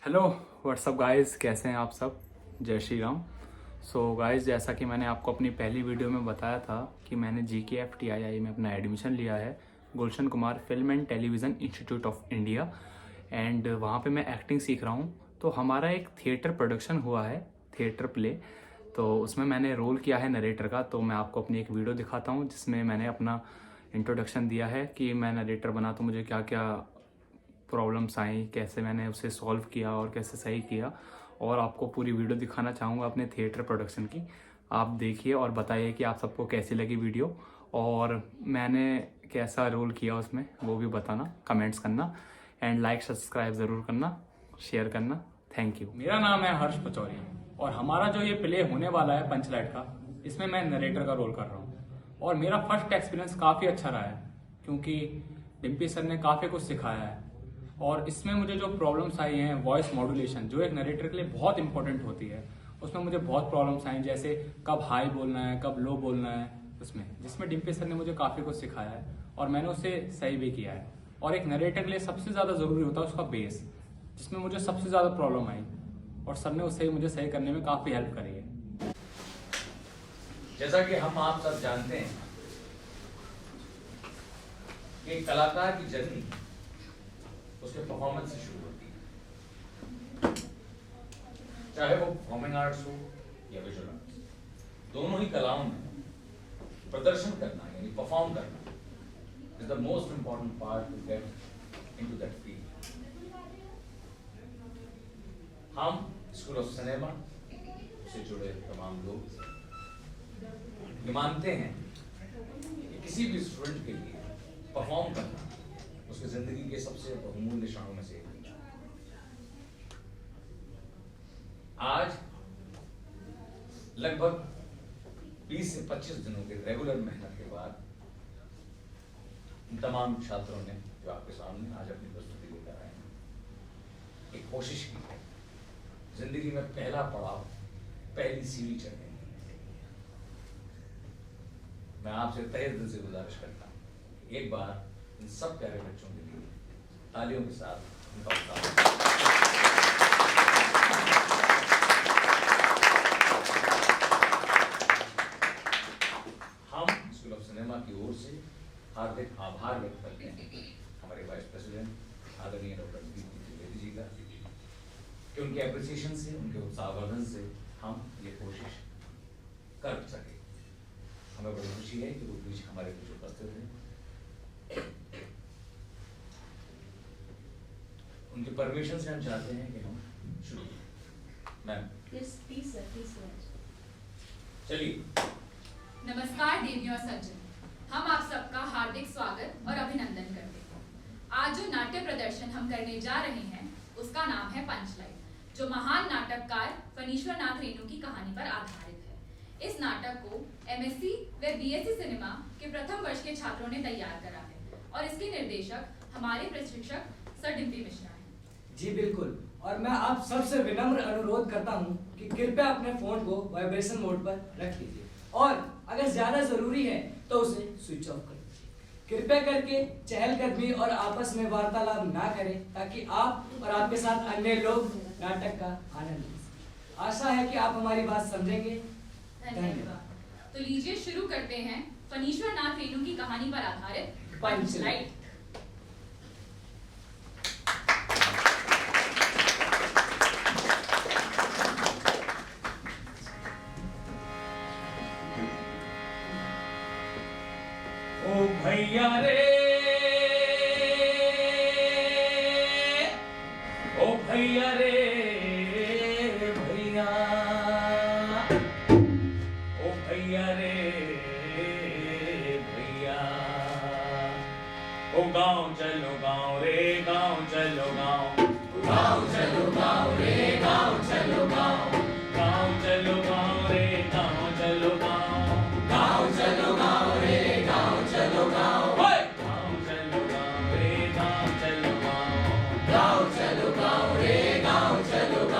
Hello what's up guys, कैसे हैं आप सब। जय श्री राम। सो गाइस, जैसा कि मैंने आपको अपनी पहली वीडियो में बताया था कि मैंने GKFTII में अपना एडमिशन लिया है, Gulshan Kumar film and television institute of India. And वहाँ पे मैं एक्टिंग सीख रहा हूँ। तो हमारा एक थिएटर प्रोडक्शन हुआ है, थिएटर प्ले। तो उसमें मैंने रोल किया है नरेटर का। तो मैं आपको अपनी एक वीडियो दिखाता हूँ जिसमें मैंने अपना इंट्रोडक्शन दिया है कि मैं नरेटर बना तो मुझे क्या क्या प्रॉब्लम्स आई, कैसे मैंने उसे सॉल्व किया और कैसे सही किया। और आपको पूरी वीडियो दिखाना चाहूँगा अपने थिएटर प्रोडक्शन की। आप देखिए और बताइए कि आप सबको कैसी लगी वीडियो और मैंने कैसा रोल किया उसमें, वो भी बताना, कमेंट्स करना एंड लाइक सब्सक्राइब ज़रूर करना, शेयर करना। Thank you. मेरा नाम है हर्ष पचौरी और हमारा जो ये प्ले होने वाला है पंचलाइट का, इसमें मैं नरेटर का रोल कर रहा हूँ। और मेरा फर्स्ट एक्सपीरियंस काफ़ी अच्छा रहा है क्योंकि डिम्पी सर ने काफ़ी कुछ सिखाया है। और इसमें मुझे जो प्रॉब्लम्स आई हैं, वॉइस मॉड्यूलेशन जो एक नरेटर के लिए बहुत इंपॉर्टेंट होती है, उसमें मुझे बहुत प्रॉब्लम्स आई, जैसे कब हाई बोलना है, कब लो बोलना है, उसमें जिसमें डिम्पी सर ने मुझे काफ़ी कुछ सिखाया है और मैंने उसे सही भी किया है। और एक नरेटर के लिए सबसे ज़्यादा ज़रूरी होता है उसका बेस, जिसमें मुझे सबसे ज़्यादा प्रॉब्लम आई और सर ने उसे मुझे सही करने में काफ़ी हेल्प करी है। जैसा कि हम आप सब जानते हैं कि कलाकार की जर्नी उसके परफॉर्मेंस से शुरू होती है, चाहे वो परफॉर्मिंग आर्ट्स हो या विजुअल आर्ट्स। दोनों ही कलाओं में प्रदर्शन करना यानी परफॉर्म करना is the most important part to get into that field. हम स्कूल ऑफ सिनेमा से जुड़े तमाम लोग ये मानते हैं कि किसी भी स्टूडेंट के लिए परफॉर्म करना उसकी जिंदगी के सबसे बहुमूल्य क्षणों में से एक है। आज लगभग 20 से 25 दिनों के रेगुलर मेहनत के बाद इन तमाम छात्रों ने जो आपके सामने आज अपनी प्रस्तुति लेकर आए हैं, एक कोशिश की है जिंदगी में पहला पड़ाव, पहली सीढ़ी चढ़ने की। मैं आपसे तहे दिल से गुजारिश करता हूं, एक बार इन सब प्यारे बच्चों के लिए तालियों के साथ उनका उत्साह। हम स्कूल ऑफ सिनेमा की ओर से हार्दिक आभार व्यक्त करते हैं हमारे वाइस प्रेसिडेंट आदरणीय डॉक्टर दीप्ति त्रिवेदी जी का, कि उनके एप्रिसिएशन से, उनके उत्साहवर्धन से हम ये कोशिश कर सके। हमें बड़ी खुशी है कि वो बीच हमारे बीच उपस्थित हैं। उनके परमिशन से हम चाहते हैं कि हम शुरू करें। मैम चलिए। नमस्कार देवियों और सज्जन, हम आप सबका हार्दिक स्वागत और अभिनंदन करते हैं। आज जो नाट्य प्रदर्शन हम करने जा रहे हैं उसका नाम है पंचलाइट, जो महान नाटककार फणीश्वर नाथ रेणु की कहानी पर आधारित है। इस नाटक को MSc व BSc सिनेमा के प्रथम वर्ष के छात्रों ने तैयार करा है और इसके निर्देशक हमारे प्रशिक्षक सर डिम्पी मिश्रा हैं। जी बिल्कुल, और मैं आप सबसे विनम्र अनुरोध करता हूं कि कृपया अपने फोन को वाइब्रेशन मोड पर रख लीजिए और अगर ज्यादा जरूरी है तो उसे स्विच ऑफ कर दीजिए। कृपया करके चहलकदमी और आपस में वार्तालाप ना करें ताकि आप और आपके साथ अन्य लोग नाटक का आनंद ले सकें। आशा है कि आप हमारी बात समझेंगे। धन्यवाद। तो लीजिए शुरू करते हैं फणीश्वर नाथ रेणु की कहानी पर आधारित पंचलाइट। ओ भैया रे, ओ भैया रे, भैया, ओ भैया रे, भैया, ओ गाँव चलो गाँव रे, गाँव चलो गाँव, गाँव चलो गाँव रे, गाँव चलो गाँव, गाँव चलो गाँव रे, गाँव चलो गाँव, गाँव चलो गाँव रे, गाँव चलो गाँव, गाँव चलो गाँव रे, गाँव चलो गाँव, गाँव चलो गाँव रे, गाँव चलो गाँव।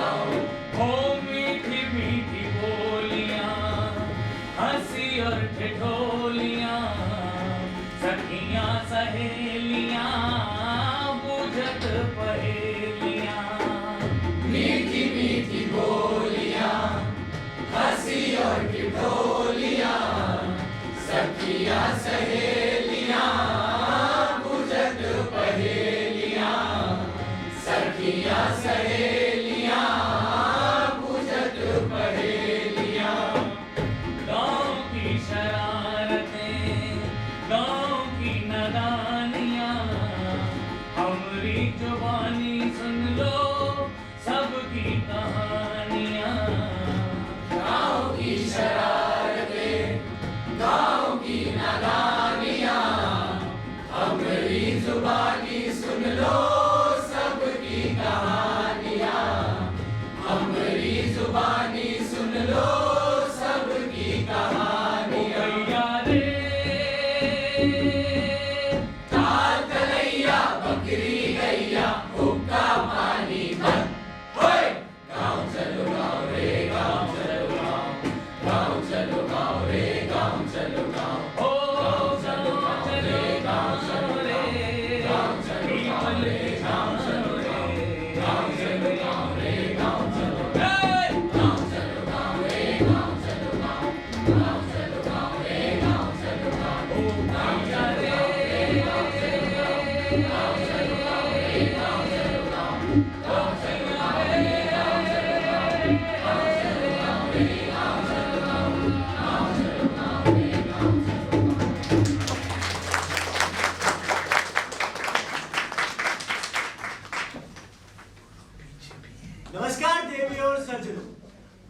सहेलियां पूछत पहेलियां, गांव की शरारतें, गांव की नादानियां, हमरी जुबानी सुन लो सबकी कहानियां। गांव की शरारतें, गांव की नादानियां, हमरी जुबानी सुन लो सबकी कहानियां, हमरी जुबानी सुन लो सबकी कहानियां। गैया रे ताल तलैया बकरी गैया हुक्का पानी भर, होए गाँव चलो गाँव रे गाँव चलो गाँव, गाँव चलो गाँव रे गाँव चलो गाँव, हो गाँव चलो गाँव रे गाँव चलो रे गाँव चलो गाँव रे गाँव चलो रे गाँव चलो गाँव रे गाँव चलो, गाँव चलो गाँव रे गाँव चलो गाँव, गाँव चलो गाँव रे गाँव चलो गाँव, ओ गैया रे गाँव चलो गाँव, गाँव चलो गाँव रे गाँव चलो गाँव, गाँव चलो गाँव रे गाँव चलो गाँव, गाँव चलो गाँव रे गाँव चलो गाँव, गाँव चलो गाँव रे गाँव चलो गाँव। नमस्कार देवियों और सज्जनों,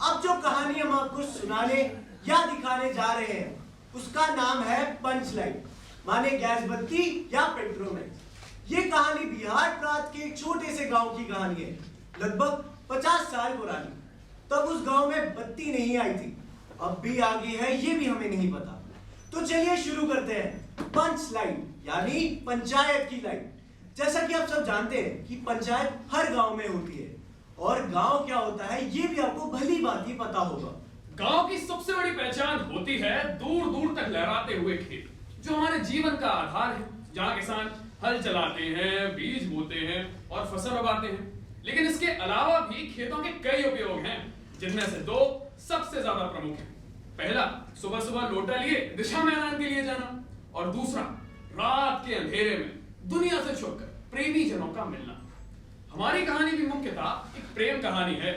अब जो कहानी हम आपको सुनाने या दिखाने जा रहे हैं उसका नाम है पंच लाइन, माने गैस बत्ती या पेट्रोमेक्स। ये कहानी बिहार प्रांत के एक छोटे से गांव की कहानी है, लगभग 50 साल पुरानी। तब उस गांव में बत्ती नहीं आई थी, अब भी आ गई है ये भी हमें नहीं पता। तो चलिए शुरू करते हैं पंच लाइन यानी पंचायत की लाइन। जैसा कि आप सब जानते हैं कि पंचायत हर गांव में होती है, और गांव क्या होता है ये भी आपको भली भांति ही पता होगा। गांव की सबसे बड़ी पहचान होती है दूर दूर तक लहराते हुए खेत, जो हमारे जीवन का आधार है, जहाँ किसान हल चलाते हैं, बीज बोते हैं और फसल उगाते हैं। लेकिन इसके अलावा भी खेतों के कई उपयोग हैं, जिनमें से दो सबसे ज्यादा प्रमुख हैं। पहला, सुबह सुबह लोटा लिए दिशा मैदान के लिए जाना, और दूसरा, रात के अंधेरे में दुनिया से छुपकर प्रेमी जनों का मिलना। हमारी कहानी भी मुख्यतः एक प्रेम कहानी है,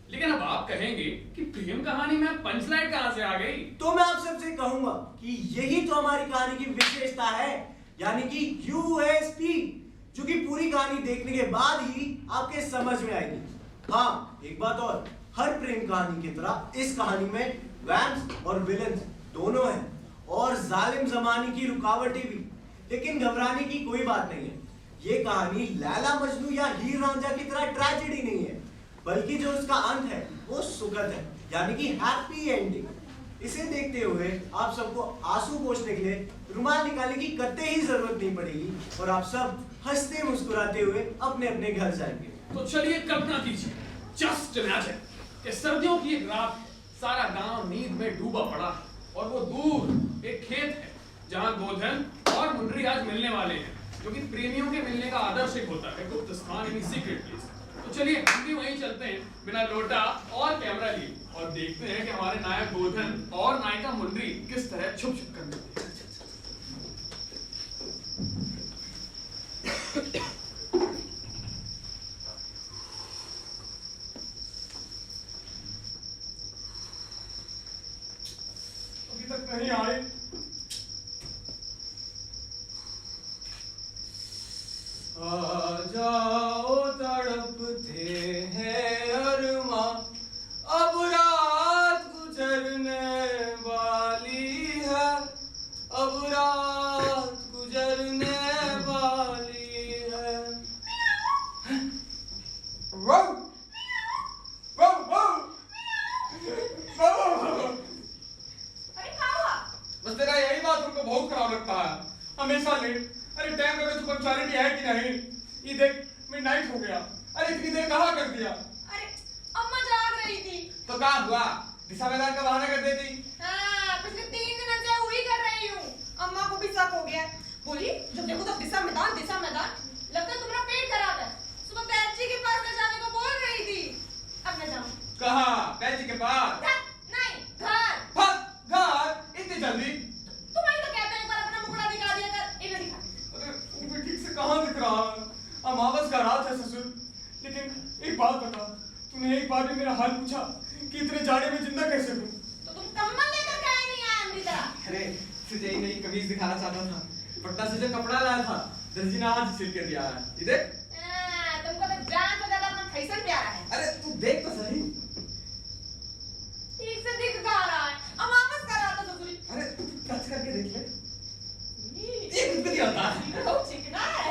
लेकिन अब आप कहेंगे कि प्रेम कहानी में पंचलाइन कहां से आ गई? तो मैं आप सबसे कहूंगा कि यही तो हमारी कहानी की विशेषता है, यानी कि यूएसपी, जो कि पूरी कहानी देखने के बाद ही आपके समझ में आएगी। हाँ, एक बात और, हर प्रेम कहानी की तरह इस कहानी में वैम्स और विलन्स दोनों हैं, और जालिम जमाने की रुकावटें भी। लेकिन घबराने की कोई बात नहीं है, ये कहानी लैला मजनू या हीर रांझा की तरह ट्रेजेडी नहीं है, बल्कि जो उसका अंत है वो सुखद है, यानी कि हैप्पी एंडिंग। इसे देखते हुए आप सबको आंसू पोंछने के लिए रुमाल निकालने की कतई ही जरूरत नहीं पड़ेगी, और आप सब हंसते मुस्कुराते हुए अपने अपने घर जाएंगे। तो चलिए कल्पना कीजिए, जस्ट इमेजिन कि सर्दियों की एक रात, सारा गांव नींद में डूबा पड़ा है, और वो दूर एक खेत है जहां गोधन और मुंडरी आज मिलने वाले हैं, जो कि प्रेमियों के मिलने का आदर्श एक होता है, गुप्त स्थान यानी सीक्रेट प्लेस। तो चलिए हम भी वहीं चलते हैं बिना लोटा और कैमरा लिए, और देखते हैं कि हमारे नायक गोधन और नायिका मुंडरी किस तरह छुप छुप कर मिलते हैं। अभी तक नहीं आए। आ जाओ तड़पते हैं अरमा, अब रात गुजरने वाली है, अब रात गुजरने वाली है। वो वो वो अरे क्या हुआ? बस तेरा यही बात उनको बहुत खराब लगता है, हमेशा लेट। अरे टाइम पे तो पंक्चुअलिटी है कि नहीं? ये देख मिडनाइट हो गया। अरे इतनी देर कहाँ कर दिया? अरे अम्मा जाग रही थी। तो क्या हुआ? दिशा मैदान का बहाना कर देती। हाँ, पिछले 3 दिनों से वही कर रही हूँ। अम्मा को भी शक हो गया, बोली जब देखो तब दिशा मैदान दिशा मैदान, लगता है तुम्हारा पेट खराब है। सुबह पैची के पास ले जाने को बोल रही थी। अब मैं जाऊँ? कहाँ? पैची के पास? नहीं, घर। फट घर इतनी जल्दी? तुम्हें तो कहते हैं एक बार अपना मुखड़ा दिखा दिया कर, इन्हें दिखा। अरे वो भी ठीक से कहाँ दिख रहा है? अमावस का रात है ससुर, लेकिन एक बात बता, तूने एक बार भी मेरा हाल पूछा कि इतने जाड़े में जिंदा कैसे हूँ? तो तुम कम्बल लेकर काहे नहीं आए मेरी तरह? अरे तुझे ही नई कमीज दिखाना चाहता था, पटना से जो कपड़ा लाया था दर्जी ने आज सिल के दिया है। ये देख। तुमको तो जान से ज्यादा अपना फैशन प्यारा है। अरे तू देख तो सही। ठीक से दिख कहाँ रहा है? अब वापस करा तो ससुरी। अरे तू टच करके देख ले। ये कुछ भी नहीं होता। बहुत चिकना है।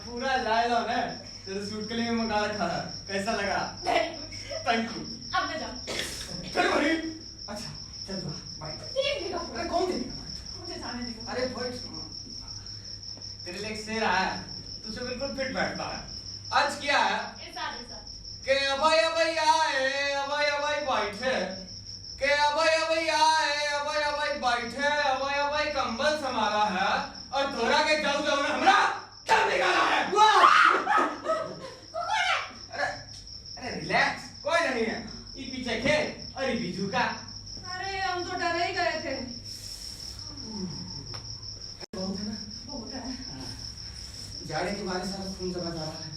पूरा लाया है। तेरे सूट के लिए मंगा रखा है। कैसा लगा? Thank you. अब मैं जाऊँ। चल भाई। अच्छा चल तू बाय। ठीक है। अरे कौन देगा? मुझे जाने दो। अरे बैठ। तेरे लिए एक शेर आया है, तुझे बिल्कुल फिट बैठता है। आज क्या है ऐसा के अभय अभय आए अभय अभय बैठे, के अभय अभय आए अभय अभय बैठे, अभय अभय कंबल संभाला है और तोरा के जाऊ जाऊ ने हमरा क्या निकाला है? कौन है? अरे रिलैक्स, कोई नहीं है। ये पीछे खेल और ये बीजू का। अरे हम तो डरे ही गए थे। बहुत है ना? बहुत है। जाड़े के मारे सारा खून जमा जा रहा है।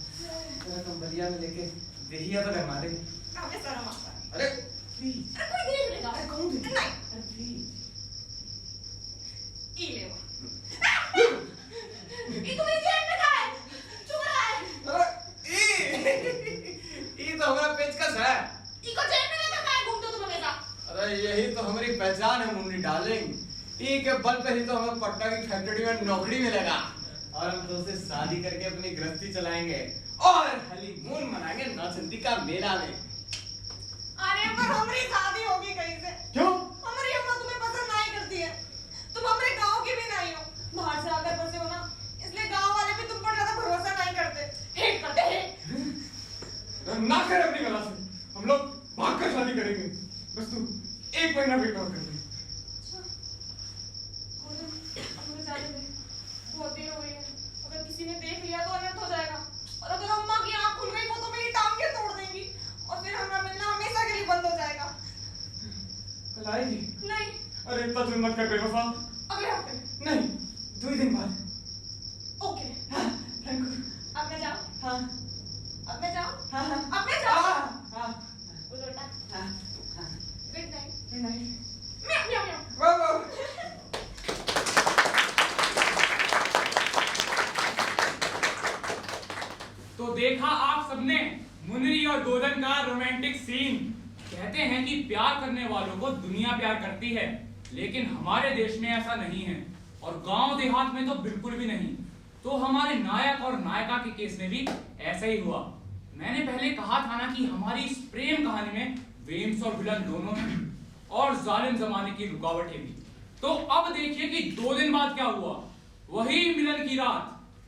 तेरा कंबलिया में लेके देहिया तो गरमा देंगे। काफी शर्म आता है। अरे प्लीज। अरे कोई देख लेगा। अरे कौन देख? नहीं। अरे प्लीज। ई ले वो। ई तुम्हें जेब में कहाँ है? चुप रहा है। अरे ये तो हमारा पेचकस है। ई को जेब में लेकर कहाँ घूमते हो तुम हमेशा? अरे यही तो हमारी पहचान है मुन्नी डार्लिंग। ई के बल पे ही तो हमें पटना की फैक्ट्री में नौकरी मिलेगा और हम तो उसे शादी करके अपनी गृहस्थी चलाएंगे और हनीमून मनाएंगे नौचंदी का मेला में। अरे पर हमारी शादी होगी कहीं से। क्यों? हमारी अम्मा तुम्हें पसंद नहीं करती है। तुम हमारे गांव की भी नहीं हो, बाहर से आकर बसे हो ना, इसलिए गांव वाले भी तुम पर ज्यादा भरोसा नहीं करते। हेट करते हैं। ना कर अपनी गला से, हम लोग भागकर शादी करेंगे। बस तू एक महीना वेट और कर ले। मुझे जाने दे। बहुत देर हो गई है। अगर किसी ने देख लिया तो अनर्थ हो जाएगा और अगर अम्मा की आंख खुल गई वो तो मेरी टांगें तोड़ देंगी और फिर हमारा मिलना हमेशा के लिए बंद हो जाएगा। कल आएगी? नहीं। अरे इतना जुल्म मत कर बेवफा। अगले हफ्ते। नहीं, 2 दिन बाद। ओके। हाँ, थैंक यू। अब मैं जाऊँ? हाँ अब मैं जाऊँ? हाँ हाँ अब मैं जाऊँ? हाँ उल्टा। हाँ हाँ। Good night. Good night. म्याऊ म्याऊ म्याऊ। वाह वाह। तो देखा आप सबने मुन्नी और गोदन का रोमांटिक सीन। कहते हैं कि प्यार करने वालों को दुनिया प्यार करती है, लेकिन हमारे देश में ऐसा नहीं है और गांव देहात में तो बिल्कुल भी नहीं। तो हमारे नायक और नायिका के केस में भी ऐसा ही हुआ। मैंने पहले कहा था ना कि हमारी इस प्रेम कहानी में वेम्स और विलन दोनों हैं और जालिम जमाने की रुकावटें भी। तो अब देखिए कि 2 दिन बाद क्या हुआ। वही मिलन की रात,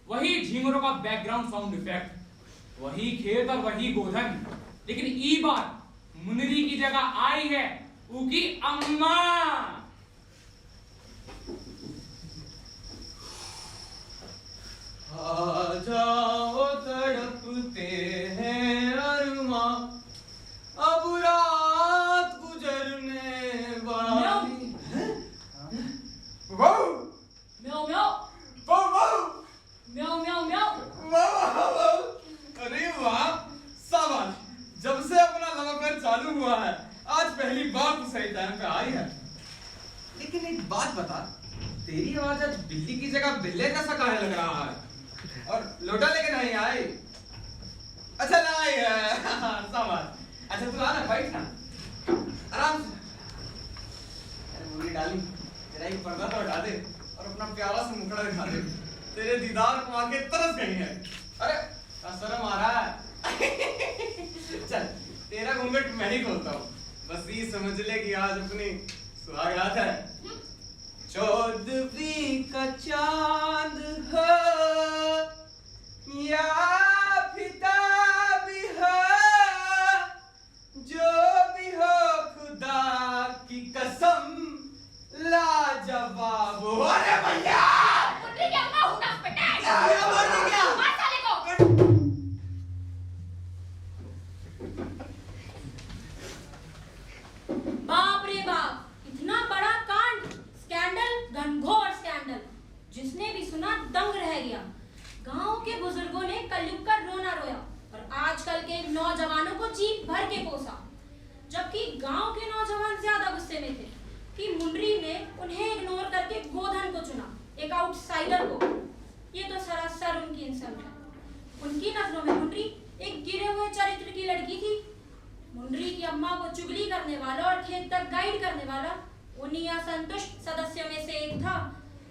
वही झींगरों का बैकग्राउंड साउंड इफेक्ट, वही खेत और वही गोधन, लेकिन ई बार मुन्नी की जगह आई है उनकी अम्मा। आ जाओ तड़पते हैं अरमा, अब रात गुजरने वाली। वाह म्याऊ म्याऊ वाह वाह म्याऊ म्याऊ म्याऊ। वाह वाह। अरे वाह शाबाश, जब से अपना लव अफेयर चालू हुआ है आज पहली बार तो सही टाइम पे आई है। लेकिन एक बात बता, तेरी आवाज आज बिल्ली की जगह बिल्ले जैसा काहे लग रहा है? और लोटा लेके नहीं आई? अच्छा नहीं है। शाबाश। अच्छा तू आना, बैठ ना आराम से। अरे मुन्नी डाली, तेरा एक पर्दा तो हटा दे और अपना प्यारा सा मुखड़ा दिखा दे। तेरे दीदार को आके तरस गई है। अरे शर्म आ रहा है। चल तेरा घूंघट मैं ही खोलता हूँ, बस ये समझ ले कि आज अपनी सुहागरात है। 14वीं का चांद हो या फिदा भी हो, जो भी हो खुदा की कसम लाजवाब हो। अरे भैया मुन्नी की अम्मा हूँ ना बेटा। क्या? मार साले को। बाप रे बाप, इतना बड़ा कांड, स्कैंडल, घनघोर स्कैंडल, जिसने भी सुना दंग रह गया। गांव के बुजुर्गों ने कलयुग नौजवानों को जी भर के पोसा, जबकि गांव के नौजवान ज्यादा गुस्से में थे कि मुंडरी ने उन्हें इग्नोर करके गोधन को चुना, एक आउटसाइडर को। ये तो सरासर उनकी इंसल्ट है। उनकी नजरों में मुंडरी एक गिरे हुए चरित्र की लड़की थी। मुंडरी की अम्मा को चुगली करने वाला और खेत तक गाइड करने वाला उन्हीं असंतुष्ट सदस्यों में से एक था,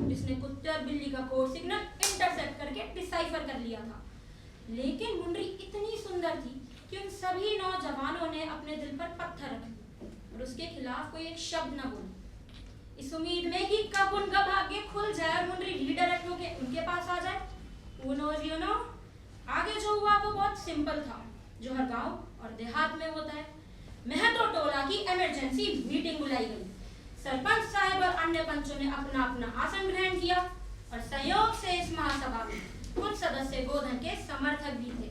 जिसने कुत्ते और बिल्ली का कोड सिग्नल इंटरसेप्ट करके डिसाइफर कर लिया था। लेकिन मुंडरी इतनी सुंदर थी कि उन सभी नौजवानों ने अपने दिल पर पत्थर रख दिए और उसके खिलाफ कोई एक शब्द न बोला, इस उम्मीद में कि कब उनका भाग्य खुल जाए और मुंडरी रीडायरेक्ट होके उनके पास आ जाए। Who knows, you know? आगे जो हुआ वो बहुत सिंपल था, जो हर गांव और देहात में होता है। महतो टोला की इमरजेंसी मीटिंग बुलाई गई। सरपंच साहब और अन्य पंचों ने अपना अपना आसन ग्रहण किया और संयोग से इस महासभा में कुछ सदस्य गोधन के समर्थक भी थे।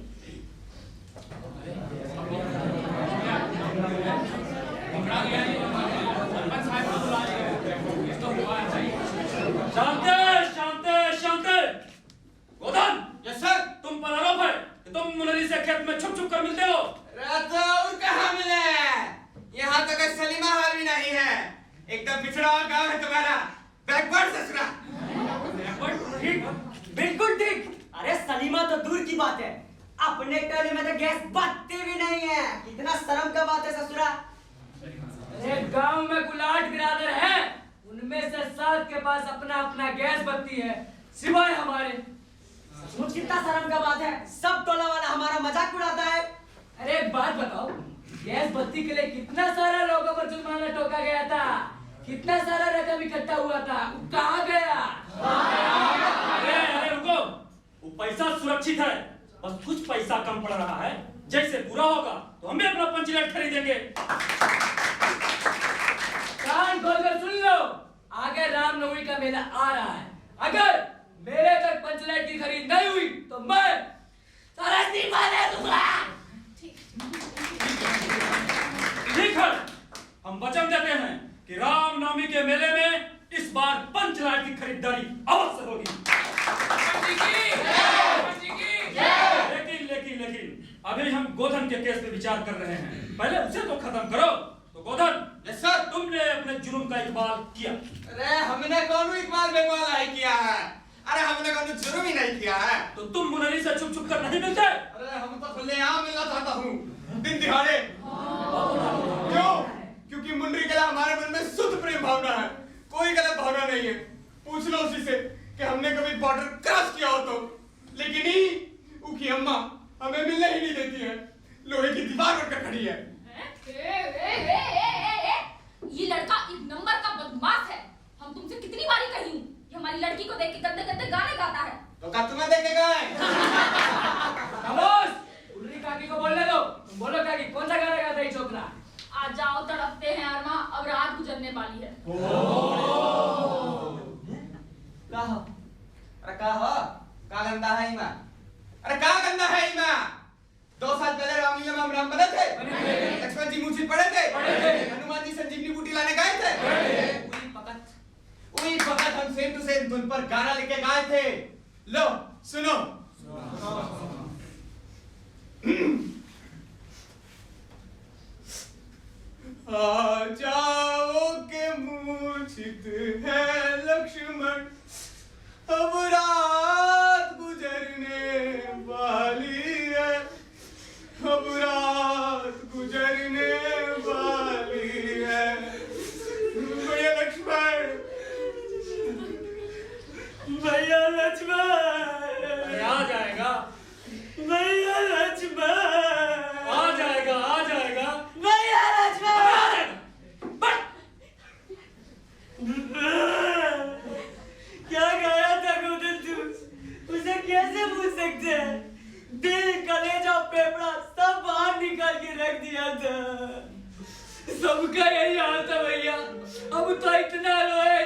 शांति शांति शांति। गोधन, यस सर। तुम पर आरोप है कि तुम मुनरी से खेत में छुप छुप कर मिलते हो। और कहाँ मिले? यहाँ तो कोई सलीमा हाल भी नहीं है। एकदम पिछड़ा हुआ गाँव है तुम्हारा। बैकवर्ड ससुरा। ठीक, बिल्कुल ठीक। अरे सलीमा तो दूर की बात है, अपने टोले में तो गैस बत्ती भी नहीं है। कितना शर्म का बात है ससुरा। अरे गांव में गुलाट बिरादर है, उनमें से 7 के पास अपना अपना गैस बत्ती है, सिवाय हमारे। सचमुच कितना शर्म का बात है। सब टोला वाला हमारा मजाक उड़ाता है। अरे एक बात बताओ, गैस बत्ती के लिए कितना सारा लोगों पर जुर्माना ठोका गया था, कितना सारा रकम इकट्ठा हुआ था, वो कहाँ गया? अरे रुको, वो पैसा सुरक्षित है, बस कुछ पैसा कम पड़ रहा है। जैसे पूरा होगा तो हम भी अपना पंचलेट खरीदेंगे। कान खोलकर सुन लो, आगे रामनवमी का मेला आ रहा है। अगर मेरे तक पंचलेट की खरीद नहीं हुई तो मैं सारा इस्तीफा दे दूंगा। ठीक है, हम वचन देते हैं कि रामनवमी के मेले में इस बार पंचलाट की खरीदारी अवश्य होगी। लेकिन अभी हम गोधन के केस पे विचार कर रहे हैं, पहले उसे तो खत्म करो। तो गोधन, यस सर। तुमने अपने जुर्म का इकबाल किया। अरे हमने कौन इकबाल बेकबाल नहीं किया है। अरे हमने कौन जुर्म ही नहीं किया है। तो तुम मुनरी से छुप छुप कर नहीं मिलते? अरे हम तो खुलेआम मिलना चाहता हूँ, दिन दिहाड़े। क्यों? क्योंकि मुंडरी के लिए हमारे मन में शुद्ध प्रेम भावना है, कोई गलत भावना नहीं है। पूछ लो उसी से कि हमने कभी बॉर्डर क्रॉस किया हो तो। लेकिन ही उसकी अम्मा हमें मिलने ही नहीं देती है, लोहे की दीवार बनकर खड़ी है। ये लड़का एक नंबर का बदमाश है। हम तुमसे कितनी बारी कही हूँ कि हमारी लड़की को देख के गंदे गंदे गाने गाता है। तो क्या तुम्हें देखेगा? खामोश, उर्री काकी को बोलने दो। तुम बोलो काकी, कौन सा गाना गाता है छोकरा? आ जाओ तड़पते हैं अरमा, अब रात गुजरने वाली है। अरे का गंदा है इमा? अरे का गंदा है इमा? 2 साल पहले रामलीला में हम राम बने थे, लक्ष्मण जी मूर्छित पड़े थे, हनुमान जी संजीवनी बूटी लाने गए थे। वही वक्त हम सेम टू सेम धुन पर गाना लेके गाए थे। लो सुनो। आ जाओ के मूर्छित है लक्ष्मण, अब रात गुजरने वाली है, अब रात गुजरने वाली है। भैया लक्ष्मण, भैया लक्ष्मण, आ जाएगा, भैया लक्ष्मण, आ जाएगा, आ जाएगा। भैया लक्ष्मण। क्या गाया था गोधन तू? उसे कैसे भूल सकते हैं? दिल, कलेजा, फेफड़ा सब बाहर निकाल के रख दिया था। सबका यही हाल था भैया। अब तो इतना रोए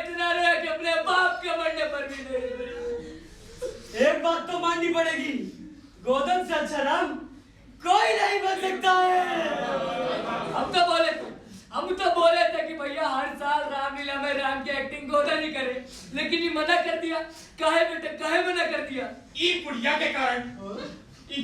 कि अपने बाप के मरने पर भी नहीं रोए। एक बात तो माननी पड़ेगी, गोधन से अच्छा राम कोई नहीं बन सकता है। हम तो बोले थे कि भैया हर साल रामलीला में राम की एक्टिंग गोधन ही करे, लेकिन ये मना कर दिया। काहे बेटे, काहे मना कर दिया? ई पुड़िया के कारण, ई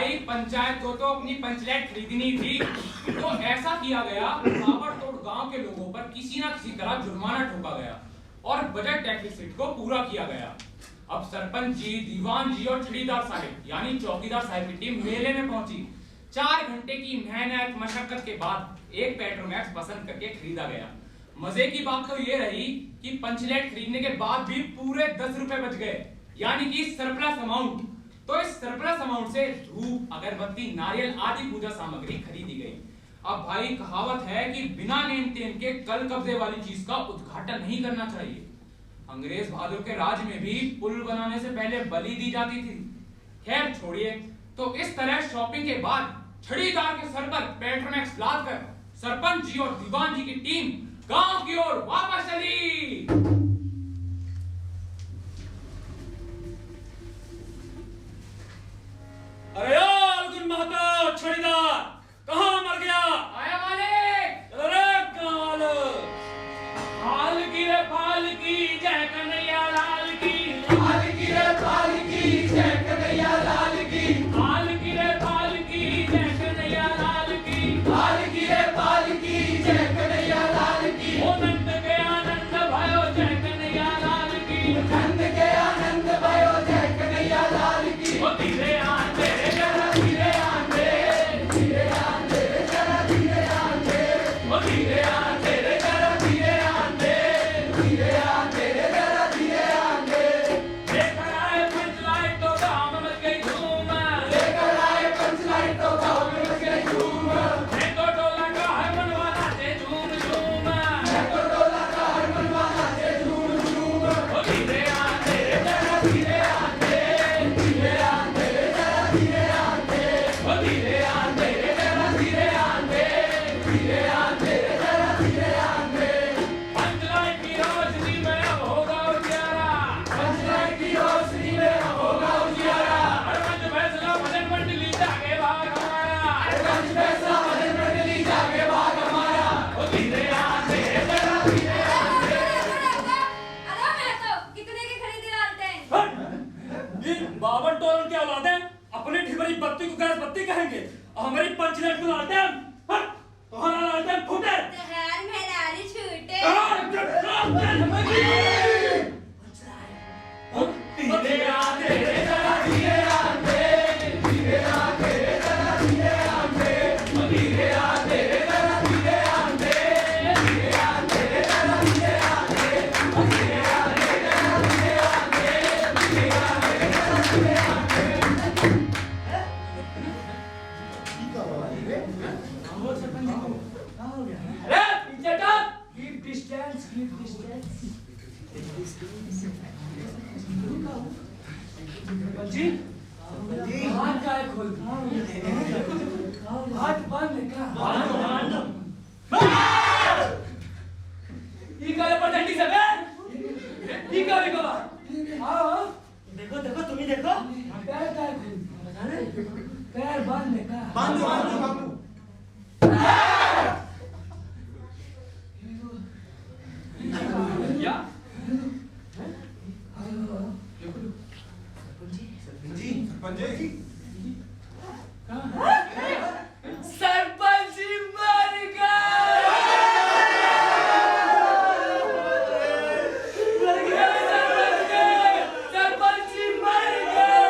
भाई पंचायत को तो अपनी पंचलेट खरीदनी थी, तो ऐसा किया गया, ताबड़तोड़ गांव के लोगों पर किसी ना किसी तरह जुर्माना ठोका गया और बजट डेफिसिट को पूरा किया गया। अब सरपंच जी, दीवान जी और छड़ीदार साहिब यानी चौकीदार साहिब की टीम मेले में पहुंची। 4 घंटे की मेहनत मशक्कत के बाद एक पेट्रोमैक्स पसंद करके खरीदा गया। मजे की बात तो ये रही कि पंचलेट खरीदने के बाद भी पूरे 10 रुपए बच गए, यानी कि सरप्लस अमाउंट। तो इस सरप्लस अमाउंट से धूप, अगरबत्ती, नारियल आदि पूजा सामग्री खरीदी गई। अब भाई कहावत है कि बिना लेन देन के कल कब्जे वाली चीज का उद्घाटन नहीं करना चाहिए। अंग्रेज बहादुर के राज में भी पुल बनाने से पहले बलि दी जाती थी। खैर छोड़िए, तो इस तरह शॉपिंग के बाद छड़ीदार के सर पर पेट्रोमैक्स लाद कर सरपंच जी और दीवान जी की टीम गांव की ओर वापस चली। अरे यार गुन महतो छड़ीदार कहाँ मर गया? आया मालिक। अरे काल फाल की रे फाल की जय कन्हैया लाल की। फाल की रे फाल की जय कन्हैया लाल की। फाल की रे फाल की जय कन्हैया लाल की। फाल की रे फाल की जय कन्हैया लाल की। ओ नंद के आनंद भयो जय कन्हैया लाल की। नंद के आनंद भयो जय कन्हैया लाल की। ओ धीरे आंधे जरा धीरे आंधे, धीरे आंधे जरा धीरे आंधे। ओ धीरे आंधे जरा धीरे आंधे, धीरे आंधे जरा धीरे आंधे। लेकर आए पंचलाइट तो गांव में मच गई धूम। लेकर आए पंचलाइट तो गाँव में मच गई धूम। मैं तो डोला का हर मनवा नाचे झूम झूम। मैं तो डोला का हर मनवा नाचे झूम झूम। ओ धीरे आंधे जरा धीरे आंधे, धीरे आंधे जरा धीरे आंधे। ओ धीरे आंधे जरा धीरे आंधे, धीरे आंधे जरा धीरे आंधे। पंचलाइट की रोशनी में अब होगा उजियारा। पंचलाइट की रोशनी में अब होगा उजियारा। हरमंच फैसला भजन मंडली जागे भाग हमारा। हरमंच फैसला भजन मंडली जागे भाग हमारा। ओ धीरे आंधे जरा धीरे आंधे। कितने की खरीदी डालते हैं? हट! ये बावन टोलन के औलाद हैं, अपनी ढिबरी बत्ती को गैस बत्ती कहेंगे और हमारी पंचलेट को लालटेन। हट! तुम्हारा लालटेन फूटे। तोहार मेहरारू छूटे। धीरे आंधे जरा धीरे आंधे, धीरे आंधे जरा धीरे आंधे। धीरे आंधे जरा धीरे आंधे, धीरे आंधे जरा धीरे आंधे। धीरे आंधे जरा धीरे आंधे, धीरे आंधे जरा धीरे आंधे। अरे पीछे हट। Keep distance, keep distance. जी हाथ का है खोल। हाथ बंद का। ये काले पर डंडी से बे। ये का भी कबा। आओ देखो देखो तुम ही देखो। पैर का है खोल। पैर बंद का। बांधो बांधो बाबू। क्या? जी सरपंच जी। सरपंच जी मर गए। सरपंच जी मर गए।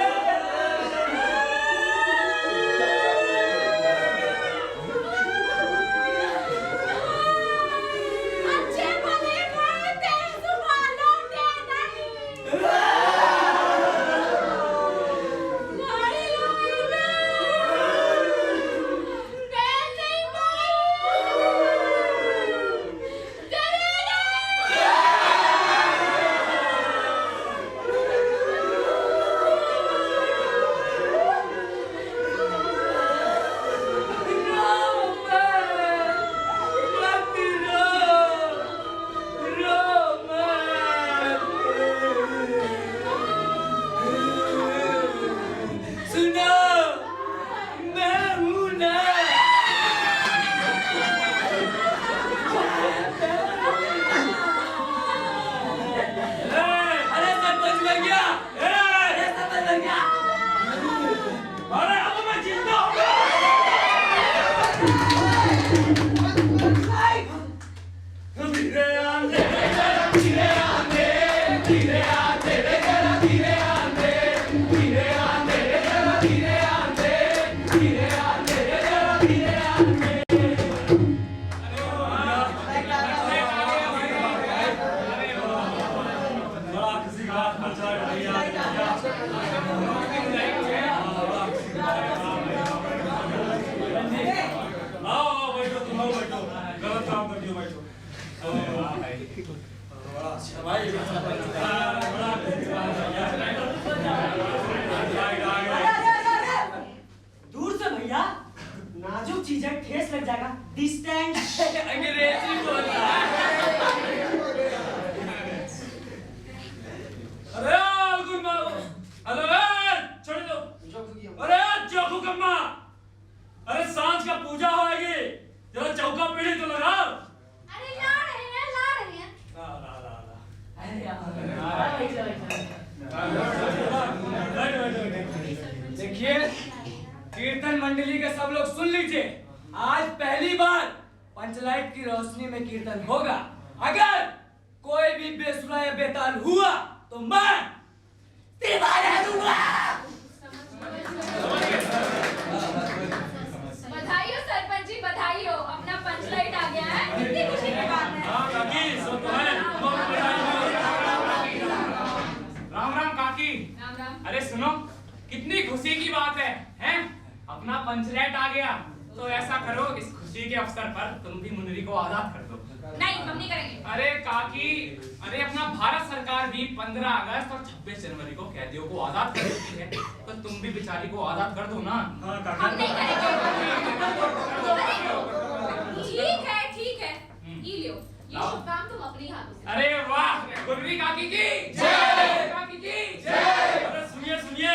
दूर से भैया, नाजुक चीज है, ठेस लग जाएगा। डिस्टेंस। अंग्रेजी बोल रहा है। अरे गुड मॉर्निंग। अरे छोड़ दो। अरे जोखू कम्मा, अरे सांझ का पूजा होएगी, जरा चौका पीढ़ी तो लगाओ। अरे ला रहे हैं, ला रहे हैं। देखिए, कीर्तन मंडली के सब लोग सुन लीजिए, आज पहली बार पंचलाइट की रोशनी में कीर्तन होगा। अगर कोई भी बेसुरा या बेताल हुआ तो मैं दीवाना दूंगा। बधाई हो सरपंच जी, बधाई हो, अपना पंचलाइट आ गया है। कितनी खुशी की बात है। हाँ काकी, सो तो है। राम राम काकी। राम राम। अरे सुनो, कितनी खुशी की बात है, हैं? अपना पंचलाइट आ गया, तो ऐसा करो, इस खुशी के अवसर पर तुम भी मुनरी को आजाद कर दो। नहीं, हम नहीं करेंगे। अरे काकी, अरे अपना भारत सरकार भी 15 अगस्त और 26 जनवरी को कैदियों को आजाद कर देती है, तो तुम भी बेचारी को आजाद कर दो ना। हाँ हम काकी। नहीं करेंगे। ठीक है, ठीक है। ये लियो, ये लाओ। शुभ काम तुम अपने हाथों से। अरे वाह, गुरवी काकी की जय, काकी की जय। अरे सुनिए सुनिए,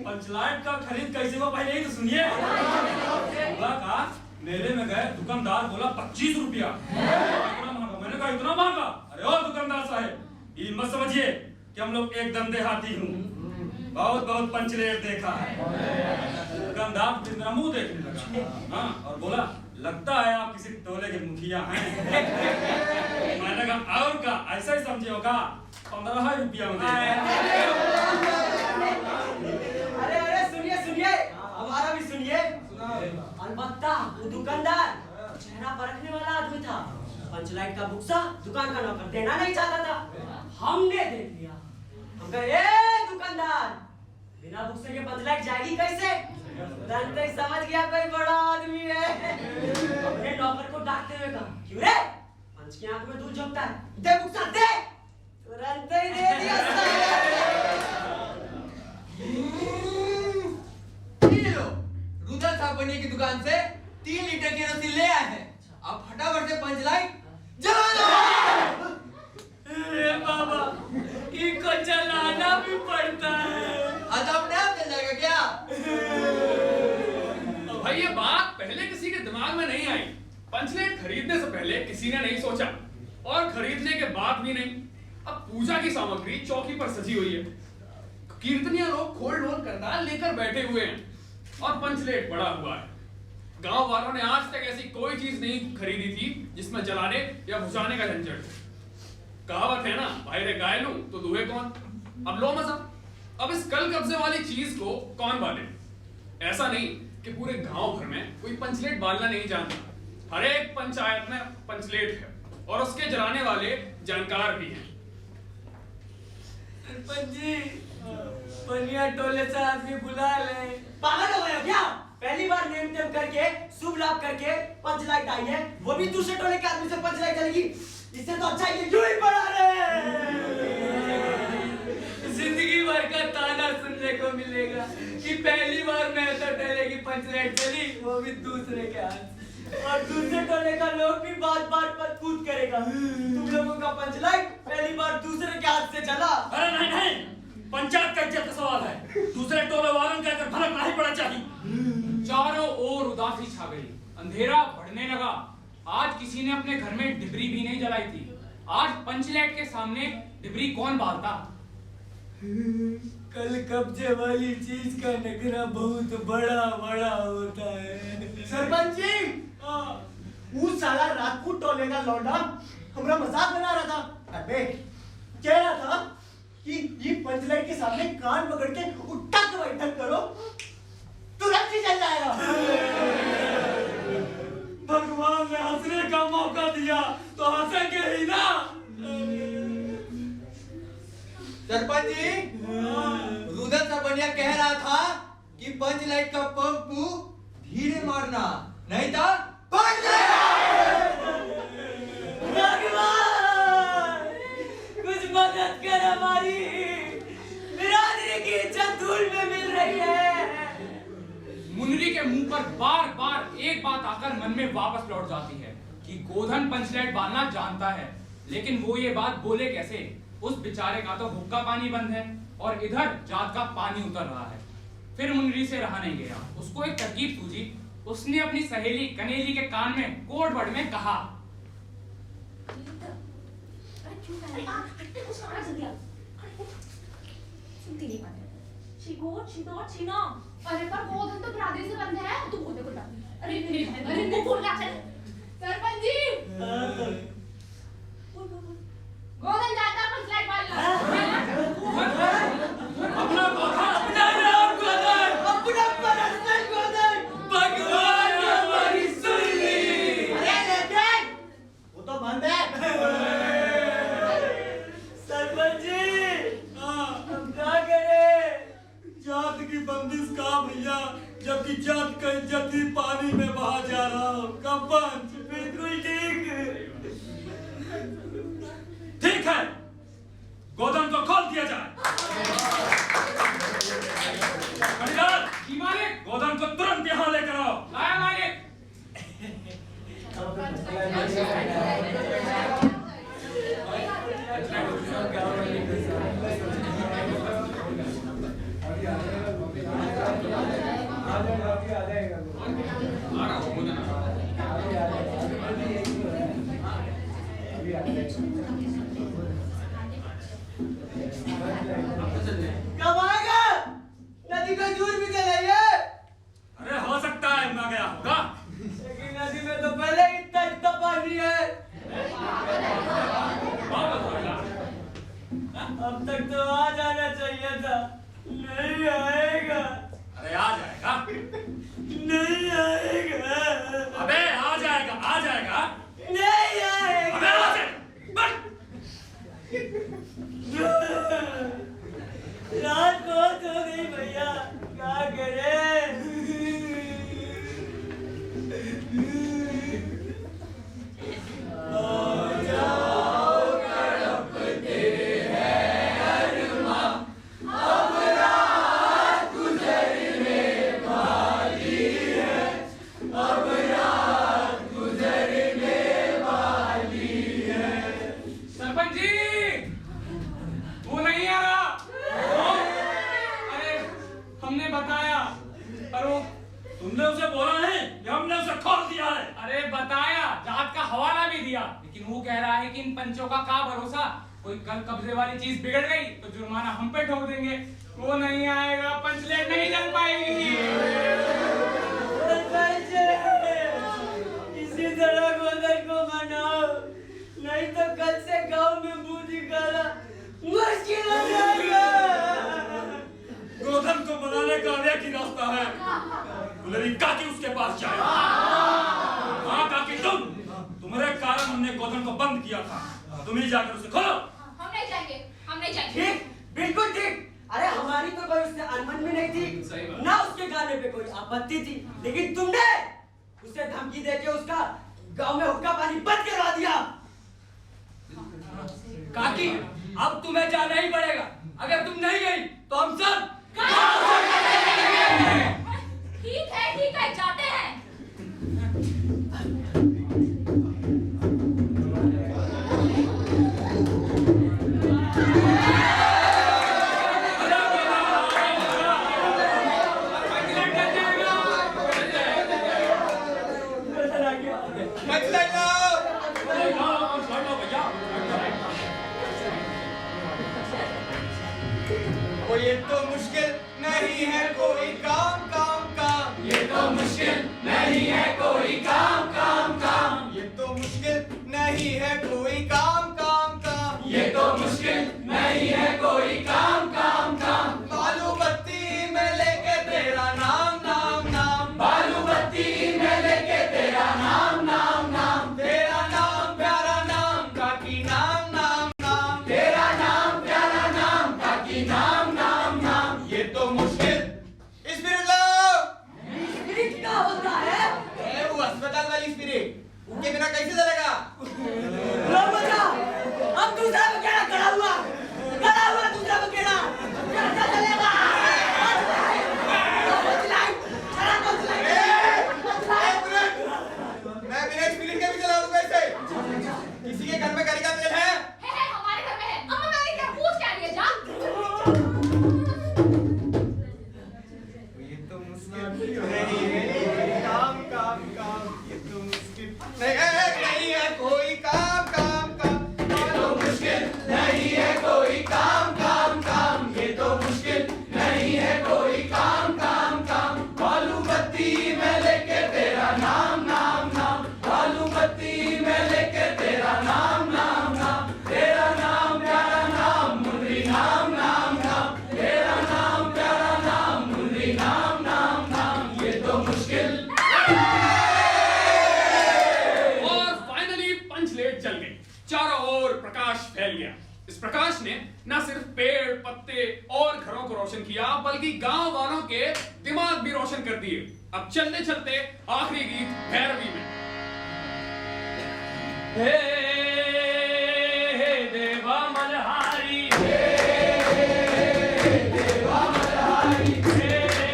पंचलाइट का खरीद कैसे हुआ पहले ही तो सुनिए। बोला का मेले में गए, दुकानदार बोला 25 रुपया। इतना महंगा, मैंने कहा इतना महंगा? अरे ओ दुकानदार साहब, ये मत समझिए कि हम लोग एकदम देहाती हूँ, बहुत बहुत पंचलेट देखा है। दुकानदार फिर मेरा मुंह देखने लगा, हाँ, और बोला लगता है आप किसी टोले के मुखिया हैं। मैंने कहा और का, ऐसा ही समझे होगा, 15 रुपया में दे। अरे सुनिए सुनिए, हमारा भी सुनिए। अलबत्ता वो दुकानदार चेहरा परखने वाला आदमी था। पंचलाइट का बुक्सा दुकान का नौकर देना नहीं चाहता था, हमने दे दिया। हम कहे ए दुकानदार, बिना बुक्से के पंचलाइट जाएगी कैसे? तुरंत ही समझ गया कोई बड़ा आदमी है। अपने नौकर को डांटते हुए कहा, क्यों रे? पंच की आंख में धूल झोंकता है, दे बुक्सा दे। तुरंत ही दे दिया। रुद्र साबुनी की दुकान से 3 लीटर केरोसिन ले आए हैं। अब फटाफट से पंचलाइट जला दो। अरे बाबा, इनको जलाना भी पड़ता है। आज अपने आप जल जाएगा क्या? भाई ये बात पहले किसी के दिमाग में नहीं आई। पंचलेट खरीदने से पहले किसी ने नहीं सोचा, और खरीदने के बाद भी नहीं। अब पूजा की सामग्री चौकी पर सजी हुई है, कीर्तनिया लोग खोल ढोल करताल लेकर बैठे हुए हैं, और पंचलेट बड़ा हुआ है। गांव वालों ने आज तक ऐसी कोई चीज नहीं खरीदी थी जिसमें जलाने या बुझाने का झंझट। कहावत है ना, भाई रे गाय लूं तो दूहे कौन। अब लो मजा, अब इस कल कब्जे वाली चीज को कौन बाले? ऐसा नहीं कि पूरे गांव भर में कोई पंचलेट बालना नहीं जानता। हर एक पंचायत में पंचलेट है, और उसके जलाने वाले जानकार भी हैं। सरपंच जी, पनिया टोले से आदमी बुला ले। पागल हो गए हो क्या? पहली बार नेम टेम करके शुभ लाभ करके पंचलाइट आई है, वो भी दूसरे टोले के आदमी से पंचलाइट चलेगी। इससे तो अच्छा ये यूं ही पड़ा रहे। जिंदगी भर का ताना सुनने को मिलेगा कि पहली बार मैं तो टोले की पंचलाइट चली, वो भी दूसरे के हाथ, और दूसरे टोले का लोग भी बात बात पर कूद करेगा। तुम लोगों का पंचलाइट पहली बार दूसरे के हाथ से चला। अरे नहीं नहीं, पंचायत का इज्जत का सवाल है, दूसरे टोले वालों का अगर भनक नहीं पड़ा चाहिए। चारों ओर उदासी छा गई, अंधेरा बढ़ने लगा। आज किसी ने अपने घर में डिबरी भी नहीं जलाई थी। आज पंचलाइट के सामने डिबरी कौन बालता? कल कब्जे वाली चीज का नखरा बहुत बड़ा बड़ा होता है। सरपंच जी, वो साला राजपूत टोले का लौंडा हमरा मजाक बना रहा था। अबे कह रहा था कि ये पंचलाइट के सामने कान पकड़ के उठक बैठक करो। तुरंत ही चल जाएगा। भगवान ने हंसने का मौका दिया तो हंसेंगे ही ना। सरपंच जी, रुदल सरपंच कह रहा था कि पंच लाइट का पंप धीरे मारना, नहीं तो पंच भगवान कुछ मदद कर, हमारी बिरादरी की इज्जत धूल में मिल रही है। मुनरी के मुंह पर बार बार एक बात आकर मन में वापस लौट जाती है कि गोधन पंचलाइट बांधना जानता है, लेकिन वो ये बात बोले कैसे? उस बेचारे का तो हुक्का पानी बंद है और इधर जात का पानी उतर रहा है। फिर मुनरी से रहा नहीं गया, उसको एक तरकीब सूझी। उसने अपनी सहेली कनेली के कान में कोड वर्ड में कहा, अरे पर गोधन तो बिरादरी से बंद है। तू बोल दे अरे वो बोल रहा है सरपंच जी। गोधन जाता है पंचलाइट वाला। अपना नाम गोधन, अपना पर्सनल गोधन, भगवान ने हमारी सुन ली। अरे लेकिन वो तो बंद है। सरपंच जी हम क्या करें? जात की बंदिश का भैया, जबकि जात का इज्जत ही पानी में बहा जा रहा हो। कब पंच? बिल्कुल ठीक। ठीक है, गोधन को खोल दिया जाए। खड़ीलाल, जी मालिक। गोधन को तुरंत यहाँ लेकर आओ। लाया मालिक। कब आएगा? नदी का दूर भी चलाइए। अरे हो सकता है ना गया होगा। लेकिन नदी में तो पहले ही इतना पानी है। अब तक तो आ जाना चाहिए था। नहीं आएगा। अरे आ जाएगा। नहीं आएगा। अबे आ जाएगा, आ जाएगा। नहीं आएगा। अबे आ जाएगा। रात बहुत हो गई भैया, क्या करें? सरपंच जी, वो नहीं आ रहा। अरे हमने बताया, पर वो तुमने उसे बोला है कि हमने उसे खोल दिया है? अरे बताया, जात का हवाला भी दिया, लेकिन वो कह रहा है कि इन पंचों का क्या भरोसा, कोई कल कब्जे वाली चीज बिगड़ गई तो जुर्माना हम पे ठोक देंगे। वो नहीं आएगा, पंचलेट नहीं चल पाएगी। इसी तरह गोधन को मनाओ, नहीं तो कल से गांव में मुंह दिखाना मुश्किल हो जाएगा। गोधन को मनाने का एक ही रास्ता है, गुलरी काकी उसके पास जाए। हाँ काकी, तुम्हारे कारण हमने गोधन को बंद किया था, तुम ही जाकर उसे खोलो। हम नहीं जाएंगे, हम नहीं जाएंगे। ठीक, बिल्कुल ठीक। अरे हमारी तो कोई उससे अनबन भी नहीं थी, ना उसके गाने पे कोई आपत्ति थी, लेकिन तुमने उसे धमकी देके उसका गांव में हुक्का पानी बंद करवा दिया। काकी, अब तुम्हें जाना ही पड़ेगा। अगर तुम नहीं गई तो हम सब ठीक है, जाते हैं। ये तो मुश्किल नहीं है कोई काम। ये तो मुश्किल अस्पताल वाली स्पिरिट उनके बिना कैसे चलेगा? अब दूसरा बकेड़ा खड़ा हुआ दूसरा बकेड़ा कैसा चलेगा? मैं बिना स्पिरिट के भी चला दूंगा इसे। किसी के घर में गाड़ी का तेल है? हमारे घर में है। अम्मा मैंने क्या पूछ क्या लिया जा? ये तो मुश्किल नहीं है। काम काम काम ये तो मुश्किल नहीं है कोई काम काम काम ये तो मुश्किल नहीं है कोई काम काम काम ये तो मुश्किल नहीं है कोई काम काम काम बालू बत्ती में लेके तेरा नाम नाम नाम बालू बत्ती में लेके तेरा नाम नाम नाम तेरा नाम प्यारा नाम मुन्नी नाम नाम नाम तेरा नाम प्यारा नाम मुन्नी नाम नाम नाम ये तो मुश्किल। और फाइनली पंचलेट जल गई, चारों ओर प्रकाश फैल गया। इस प्रकाश ने न सिर्फ पेड़ पत्ते और घरों को रोशन किया बल्कि गांव वालों के दिमाग भी रोशन कर दिए। अब चलते चलते आखिरी गीत भैरवी में। हे देवा मल्हारी देवा मल्हारी देवा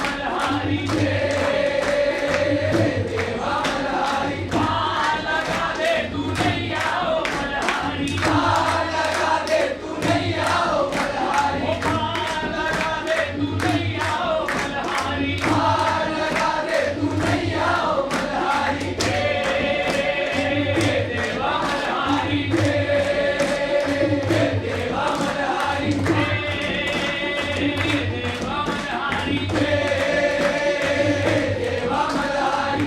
मल्हारी देवा मल्हारी पार लगा दे तू नैया ओ मल्हारी पार लगा दे तू नैया ओ मल्हारी पार लगा दे तू नैया ओ मल्हारी पार लगा दे तू नैया ओ मल्हारी देवा मल्हारी देवा मल्हारी देवा मल्हारी देवा मल्हारी